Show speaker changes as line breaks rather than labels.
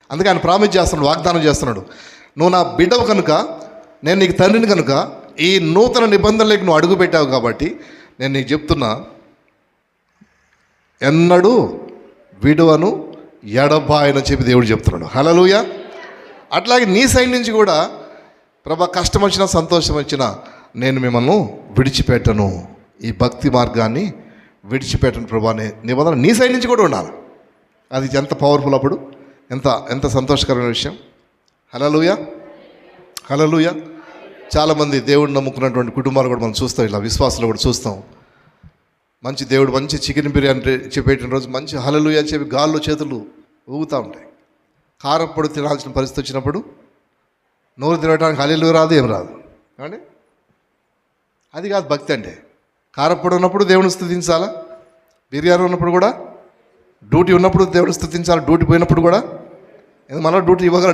అందుకే ఆయన ప్రామిస్ చేస్తున్నాడు, వాగ్దానం చేస్తున్నాడు. నువ్వు నా బిడ్డవు కనుక, నేను నీకు తండ్రిని కనుక, ఈ నూతన నిబంధనలకు నువ్వు అడుగు పెట్టావు కాబట్టి నేను నీకు చెప్తున్నా, ఎన్నడూ విడువను ఎడబాయనని చెప్పి దేవుడు చెప్తున్నాడు. హల్లెలూయా. అట్లాగే నీ సైడ్ నుంచి కూడా, ప్రభా కష్టం వచ్చినా సంతోషం వచ్చినా నేను మిమ్మల్ని విడిచిపెట్టను, ఈ భక్తి మార్గాన్ని విడిచిపెట్టను ప్రభా అనే నిబంధన నీ సైడ్ నుంచి కూడా ఉండాలి. అది ఎంత పవర్ఫుల్, అప్పుడు ఎంత సంతోషకరమైన విషయం. హల్లెలూయా, హల్లెలూయా. చాలామంది దేవుడిని నమ్ముకున్నటువంటి కుటుంబాలు కూడా మనం చూస్తాం, ఇలా విశ్వాసాలు కూడా చూస్తాం. మంచి దేవుడు మంచి చికెన్ బిర్యానీ చెప్పేట రోజు మంచి హల్లెలూయా అని చెప్పి గాల్లో చేతులు ఊగుతూ ఉంటాయి. కారప్పొడి తినాల్సిన పరిస్థితి వచ్చినప్పుడు నోరు తినడానికి హల్లెలూయా రాదు, ఏం రాదు కానీ అది కాదు భక్తి అంటే. కారప్పొడి ఉన్నప్పుడు దేవుని స్తుతించాలా, బిర్యానీ ఉన్నప్పుడు కూడా, డ్యూటీ ఉన్నప్పుడు దేవుని స్తుతించాలి, డ్యూటీ పోయినప్పుడు కూడా. మళ్ళీ డ్యూటీ ఇవ్వగల